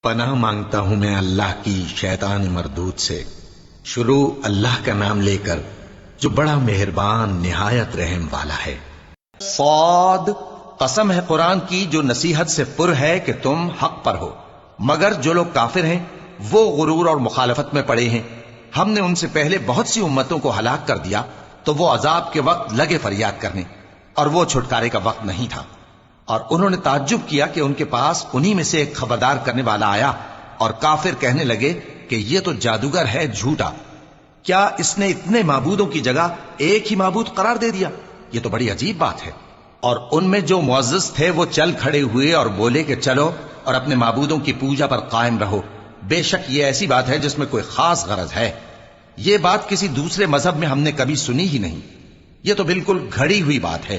پناہ مانگتا ہوں میں اللہ کی شیطان مردود سے۔ شروع اللہ کا نام لے کر جو بڑا مہربان نہایت رحم والا ہے۔ صاد، قسم ہے قرآن کی جو نصیحت سے پر ہے کہ تم حق پر ہو، مگر جو لوگ کافر ہیں وہ غرور اور مخالفت میں پڑے ہیں۔ ہم نے ان سے پہلے بہت سی امتوں کو ہلاک کر دیا تو وہ عذاب کے وقت لگے فریاد کرنے، اور وہ چھٹکارے کا وقت نہیں تھا۔ اور انہوں نے تعجب کیا کہ ان کے پاس انہی میں سے ایک خبردار کرنے والا آیا، اور کافر کہنے لگے کہ یہ تو جادوگر ہے جھوٹا، کیا اس نے اتنے معبودوں کی جگہ ایک ہی معبود قرار دے دیا؟ یہ تو بڑی عجیب بات ہے۔ اور ان میں جو معزز تھے وہ چل کھڑے ہوئے اور بولے کہ چلو اور اپنے معبودوں کی پوجا پر قائم رہو، بے شک یہ ایسی بات ہے جس میں کوئی خاص غرض ہے۔ یہ بات کسی دوسرے مذہب میں ہم نے کبھی سنی ہی نہیں، یہ تو بالکل گھڑی ہوئی بات ہے۔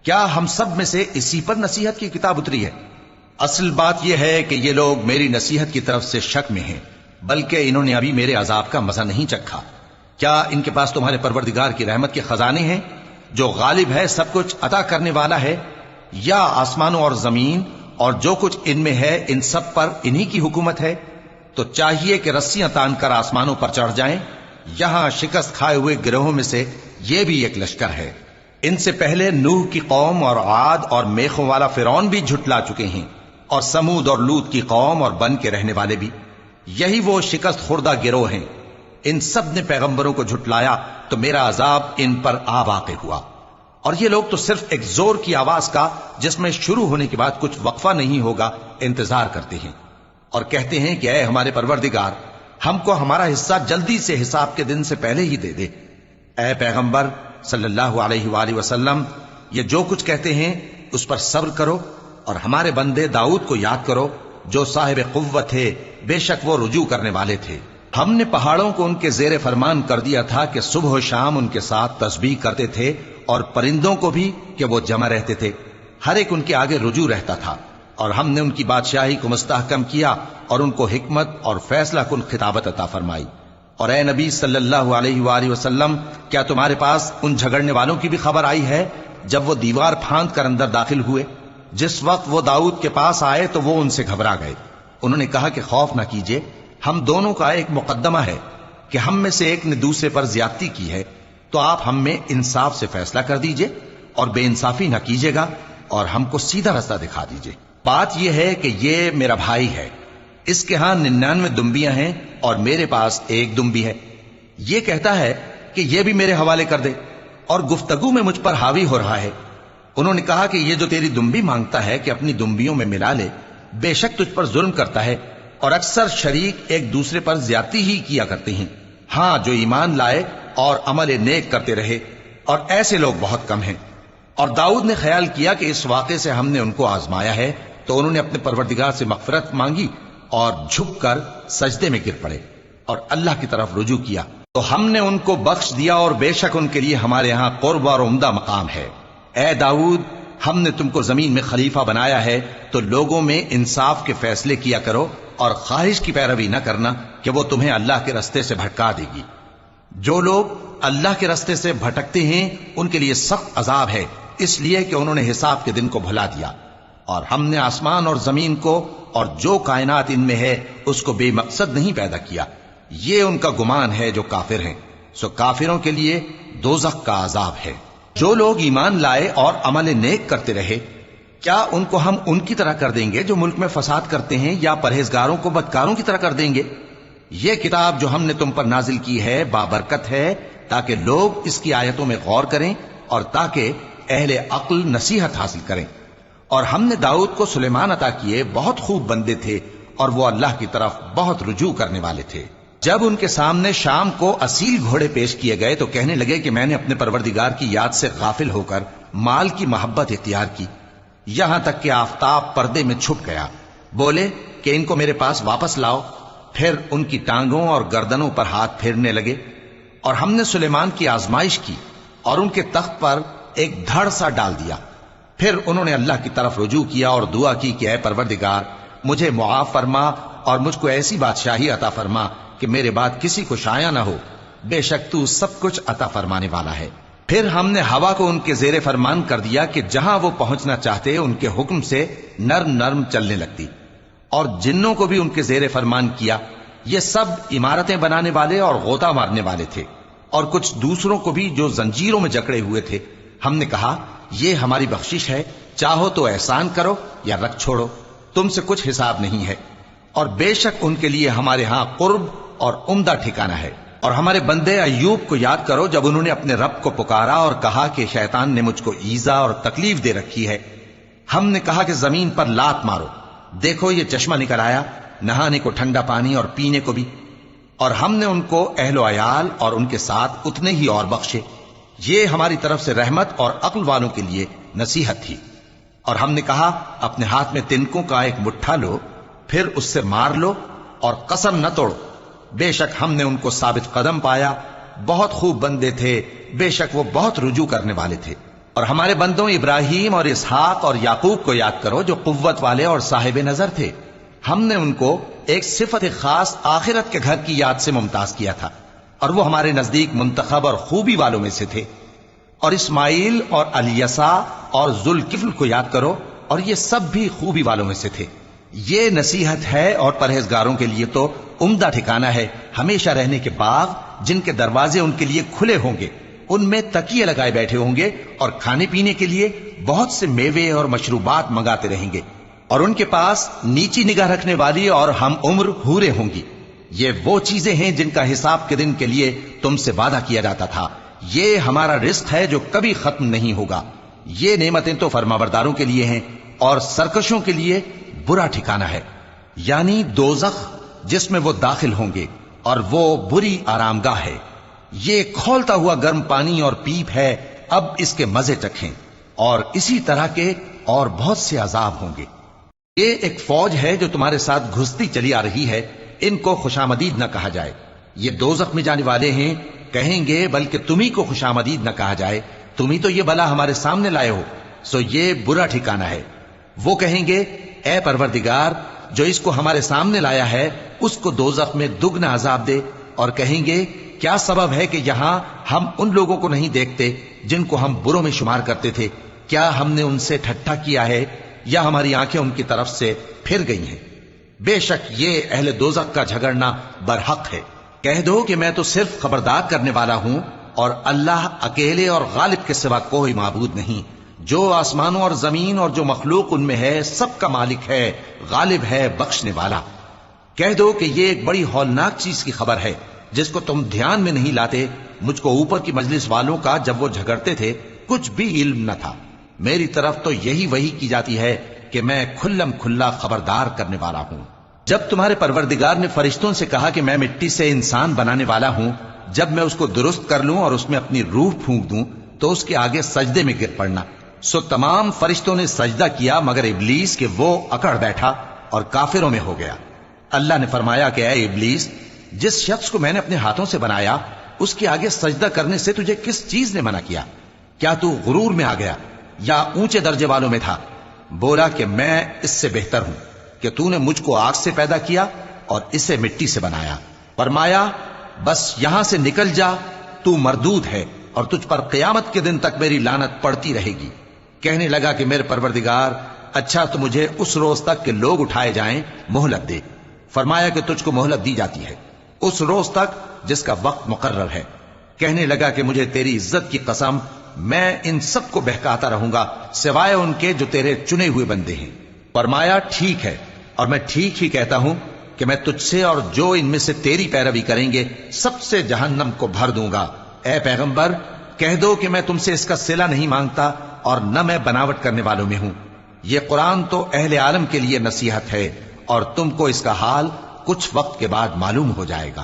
کیا ہم سب میں سے اسی پر نصیحت کی کتاب اتری ہے؟ اصل بات یہ ہے کہ یہ لوگ میری نصیحت کی طرف سے شک میں ہیں، بلکہ انہوں نے ابھی میرے عذاب کا مزہ نہیں چکھا۔ کیا ان کے پاس تمہارے پروردگار کی رحمت کے خزانے ہیں جو غالب ہے، سب کچھ عطا کرنے والا ہے؟ یا آسمانوں اور زمین اور جو کچھ ان میں ہے ان سب پر انہی کی حکومت ہے؟ تو چاہیے کہ رسیاں تان کر آسمانوں پر چڑھ جائیں۔ یہاں شکست کھائے ہوئے گروہوں میں سے یہ بھی ایک لشکر ہے۔ ان سے پہلے نوح کی قوم اور عاد اور میخوں والا فرعون بھی جھٹلا چکے ہیں، اور سمود اور لوط کی قوم اور بن کے رہنے والے بھی۔ یہی وہ شکست خوردہ گروہ ہیں۔ ان سب نے پیغمبروں کو جھٹلایا تو میرا عذاب ان پر آ واقع ہوا۔ اور یہ لوگ تو صرف ایک زور کی آواز کا جس میں شروع ہونے کے بعد کچھ وقفہ نہیں ہوگا انتظار کرتے ہیں، اور کہتے ہیں کہ اے ہمارے پروردگار، ہم کو ہمارا حصہ جلدی سے حساب کے دن سے پہلے ہی دے دے۔ اے پیغمبر صلی اللہ علیہ وآلہ وسلم، یہ جو کچھ کہتے ہیں اس پر صبر کرو، اور ہمارے بندے داؤد کو یاد کرو جو صاحب قوت تھے، بے شک وہ رجوع کرنے والے تھے۔ ہم نے پہاڑوں کو ان کے زیر فرمان کر دیا تھا کہ صبح و شام ان کے ساتھ تسبیح کرتے تھے، اور پرندوں کو بھی کہ وہ جمع رہتے تھے، ہر ایک ان کے آگے رجوع رہتا تھا۔ اور ہم نے ان کی بادشاہی کو مستحکم کیا اور ان کو حکمت اور فیصلہ کن خطابت عطا فرمائی۔ اور اے نبی صلی اللہ علیہ وآلہ وسلم، کیا تمہارے پاس ان جھگڑنے والوں کی بھی خبر آئی ہے جب وہ دیوار پھاند کر اندر داخل ہوئے؟ جس وقت وہ داؤد کے پاس آئے تو وہ ان سے گھبرا گئے۔ انہوں نے کہا کہ خوف نہ کیجیے، ہم دونوں کا ایک مقدمہ ہے کہ ہم میں سے ایک نے دوسرے پر زیادتی کی ہے، تو آپ ہم میں انصاف سے فیصلہ کر دیجئے اور بے انصافی نہ کیجیے گا، اور ہم کو سیدھا رستہ دکھا دیجئے۔ بات یہ ہے کہ یہ میرا بھائی ہے، اس کے ہاں 99 دمبیاں ہیں اور میرے پاس ایک دمبی ہے۔ یہ کہتا ہے کہ یہ بھی میرے حوالے کر دے، اور گفتگو میں مجھ پر حاوی ہو رہا ہے۔ انہوں نے کہا کہ یہ جو تیری دمبی مانگتا ہے کہ اپنی دمبیوں میں ملا لے، بے شک تجھ پر ظلم کرتا ہے، اور اکثر شریک ایک دوسرے پر زیادتی ہی کیا کرتے ہیں۔ ہاں، جو ایمان لائے اور عمل نیک کرتے رہے، اور ایسے لوگ بہت کم ہیں۔ اور داؤد نے خیال کیا کہ اس واقعے سے ہم نے ان کو آزمایا ہے، تو انہوں نے اپنے پروردگار سے مغفرت مانگی اور جھک کر سجدے میں گر پڑے اور اللہ کی طرف رجوع کیا، تو ہم نے ان کو بخش دیا، اور بے شک ان کے لیے ہمارے ہاں قرب اور عمدہ مقام ہے۔ اے داؤد، ہم نے تم کو زمین میں خلیفہ بنایا ہے، تو لوگوں میں انصاف کے فیصلے کیا کرو، اور خواہش کی پیروی نہ کرنا کہ وہ تمہیں اللہ کے رستے سے بھٹکا دے گی۔ جو لوگ اللہ کے رستے سے بھٹکتے ہیں ان کے لیے سخت عذاب ہے، اس لیے کہ انہوں نے حساب کے دن کو بھلا دیا۔ اور ہم نے آسمان اور زمین کو اور جو کائنات ان میں ہے اس کو بے مقصد نہیں پیدا کیا، یہ ان کا گمان ہے جو کافر ہیں، سو کافروں کے لیے دوزخ کا عذاب ہے۔ جو لوگ ایمان لائے اور عمل نیک کرتے رہے، کیا ان کو ہم ان کی طرح کر دیں گے جو ملک میں فساد کرتے ہیں، یا پرہیزگاروں کو بدکاروں کی طرح کر دیں گے؟ یہ کتاب جو ہم نے تم پر نازل کی ہے بابرکت ہے، تاکہ لوگ اس کی آیتوں میں غور کریں اور تاکہ اہل عقل نصیحت حاصل کریں۔ اور ہم نے داؤد کو سلیمان عطا کیے، بہت خوب بندے تھے، اور وہ اللہ کی طرف بہت رجوع کرنے والے تھے۔ جب ان کے سامنے شام کو اصیل گھوڑے پیش کیے گئے تو کہنے لگے کہ میں نے اپنے پروردگار کی یاد سے غافل ہو کر مال کی محبت اختیار کی، یہاں تک کہ آفتاب پردے میں چھپ گیا۔ بولے کہ ان کو میرے پاس واپس لاؤ۔ پھر ان کی ٹانگوں اور گردنوں پر ہاتھ پھیرنے لگے، اور ہم نے سلیمان کی آزمائش کی اور ان کے تخت پر ایک دھڑ سا ڈال دیا۔ پھر انہوں نے اللہ کی طرف رجوع کیا اور دعا کی کہ اے پروردگار، مجھے معاف فرما اور مجھ کو ایسی بادشاہی عطا فرما کہ میرے بعد کسی کو شایع نہ ہو، بے شک تو سب کچھ عطا فرمانے والا ہے۔ پھر ہم نے ہوا کو ان کے زیر فرمان کر دیا کہ جہاں وہ پہنچنا چاہتے ان کے حکم سے نرم نرم چلنے لگتی، اور جنوں کو بھی ان کے زیر فرمان کیا۔ یہ سب عمارتیں بنانے والے اور غوطہ مارنے والے تھے، اور کچھ دوسروں کو بھی جو زنجیروں میں جکڑے ہوئے تھے۔ ہم نے کہا یہ ہماری بخشش ہے، چاہو تو احسان کرو یا رکھ چھوڑو، تم سے کچھ حساب نہیں ہے، اور بے شک ان کے لیے ہمارے ہاں قرب اور عمدہ ٹھکانہ ہے۔ اور ہمارے بندے ایوب کو یاد کرو جب انہوں نے اپنے رب کو پکارا اور کہا کہ شیطان نے مجھ کو ایذا اور تکلیف دے رکھی ہے۔ ہم نے کہا کہ زمین پر لات مارو، دیکھو یہ چشمہ نکل آیا، نہانے کو ٹھنڈا پانی اور پینے کو بھی، اور ہم نے ان کو اہل و عیال اور ان کے ساتھ اتنے ہی اور بخشے۔ یہ ہماری طرف سے رحمت اور عقل والوں کے لیے نصیحت تھی۔ اور ہم نے کہا اپنے ہاتھ میں تنکوں کا ایک مٹھا لو، پھر اس سے مار لو اور قسم نہ توڑو، بے شک ہم نے ان کو ثابت قدم پایا، بہت خوب بندے تھے، بے شک وہ بہت رجوع کرنے والے تھے۔ اور ہمارے بندوں ابراہیم اور اسحاق اور یعقوب کو یاد کرو جو قوت والے اور صاحب نظر تھے۔ ہم نے ان کو ایک صفت خاص آخرت کے گھر کی یاد سے ممتاز کیا تھا، اور وہ ہمارے نزدیک منتخب اور خوبی والوں میں سے تھے۔ اور اسماعیل اور الیسع اور ذوالکفل کو یاد کرو، اور یہ سب بھی خوبی والوں میں سے تھے۔ یہ نصیحت ہے اور پرہیزگاروں کے لیے تو عمدہ ٹھکانہ ہے، ہمیشہ رہنے کے باغ جن کے دروازے ان کے لیے کھلے ہوں گے، ان میں تکیے لگائے بیٹھے ہوں گے، اور کھانے پینے کے لیے بہت سے میوے اور مشروبات منگاتے رہیں گے، اور ان کے پاس نیچی نگاہ رکھنے والی اور ہم عمر حوریں ہوں گی۔ یہ وہ چیزیں ہیں جن کا حساب کے دن کے لیے تم سے وعدہ کیا جاتا تھا، یہ ہمارا رزق ہے جو کبھی ختم نہیں ہوگا۔ یہ نعمتیں تو فرمانبرداروں کے لیے ہیں، اور سرکشوں کے لیے برا ٹھکانہ ہے، یعنی دوزخ جس میں وہ داخل ہوں گے، اور وہ بری آرامگاہ ہے۔ یہ کھولتا ہوا گرم پانی اور پیپ ہے، اب اس کے مزے چکھیں، اور اسی طرح کے اور بہت سے عذاب ہوں گے۔ یہ ایک فوج ہے جو تمہارے ساتھ گھستی چلی آ رہی ہے، ان کو خوشامدید نہ کہا جائے۔ یہ دوزخ میں جانے والے ہیں، کہیں گے بلکہ تمہیں کو خوشامدید نہ کہا جائے، تمہیں تو یہ بلا ہمارے سامنے لائے ہو، سو یہ برا ٹھکانہ ہے۔ وہ کہیں گے اے پروردگار جو اس کو ہمارے سامنے لایا ہے اس کو دوزخ میں دگنا عذاب دے، اور کہیں گے کیا سبب ہے کہ یہاں ہم ان لوگوں کو نہیں دیکھتے جن کو ہم بروں میں شمار کرتے تھے؟ کیا ہم نے ان سے ٹھٹھا کیا ہے یا ہماری آنکھیں ان کی طرف سے پھر گئی ہیں؟ بے شک یہ اہل دوزخ کا جھگڑنا برحق ہے۔ کہہ دو کہ میں تو صرف خبردار کرنے والا ہوں، اور اللہ اکیلے اور غالب کے سوا کوئی معبود نہیں۔ جو آسمانوں اور زمین اور جو مخلوق ان میں ہے سب کا مالک ہے، غالب ہے، بخشنے والا۔ کہہ دو کہ یہ ایک بڑی ہولناک چیز کی خبر ہے جس کو تم دھیان میں نہیں لاتے۔ مجھ کو اوپر کی مجلس والوں کا جب وہ جھگڑتے تھے کچھ بھی علم نہ تھا، میری طرف تو یہی وحی کی جاتی ہے کہ میں کھلم کھلا خبردار کرنے والا ہوں۔ جب تمہارے پروردگار نے فرشتوں سے کہا کہ میں مٹی سے انسان بنانے والا ہوں، جب میں اس کو درست کر لوں اور اس میں اپنی روح پھونک دوں تو اس کے آگے سجدے میں گر پڑنا، سو تمام فرشتوں نے سجدہ کیا مگر ابلیس کہ وہ اکڑ بیٹھا اور کافروں میں ہو گیا۔ اللہ نے فرمایا کہ اے ابلیس، جس شخص کو میں نے اپنے ہاتھوں سے بنایا اس کے آگے سجدہ کرنے سے تجھے کس چیز نے منع کیا؟ کیا تو غرور میں آ گیا یا اونچے درجے والوں میں تھا؟ بولا کہ میں اس سے بہتر ہوں کہ تو نے مجھ کو آگ سے پیدا کیا اور اسے مٹی سے بنایا۔ فرمایا بس یہاں سے نکل جا، تو مردود ہے اور تجھ پر قیامت کے دن تک میری لعنت پڑتی رہے گی۔ کہنے لگا کہ میرے پروردگار اچھا تو مجھے اس روز تک کہ لوگ اٹھائے جائیں مہلت دے۔ فرمایا کہ تجھ کو مہلت دی جاتی ہے اس روز تک جس کا وقت مقرر ہے۔ کہنے لگا کہ مجھے تیری عزت کی قسم میں ان سب کو بہکاتا رہوں گا سوائے ان کے جو تیرے چنے ہوئے بندے ہیں۔ فرمایا ٹھیک ہے، اور میں ٹھیک ہی کہتا ہوں کہ میں تجھ سے اور جو ان میں سے تیری پیروی کریں گے سب سے جہنم کو بھر دوں گا۔ اے پیغمبر کہہ دو کہ میں تم سے اس کا صلہ نہیں مانگتا اور نہ میں بناوٹ کرنے والوں میں ہوں۔ یہ قرآن تو اہل عالم کے لیے نصیحت ہے، اور تم کو اس کا حال کچھ وقت کے بعد معلوم ہو جائے گا۔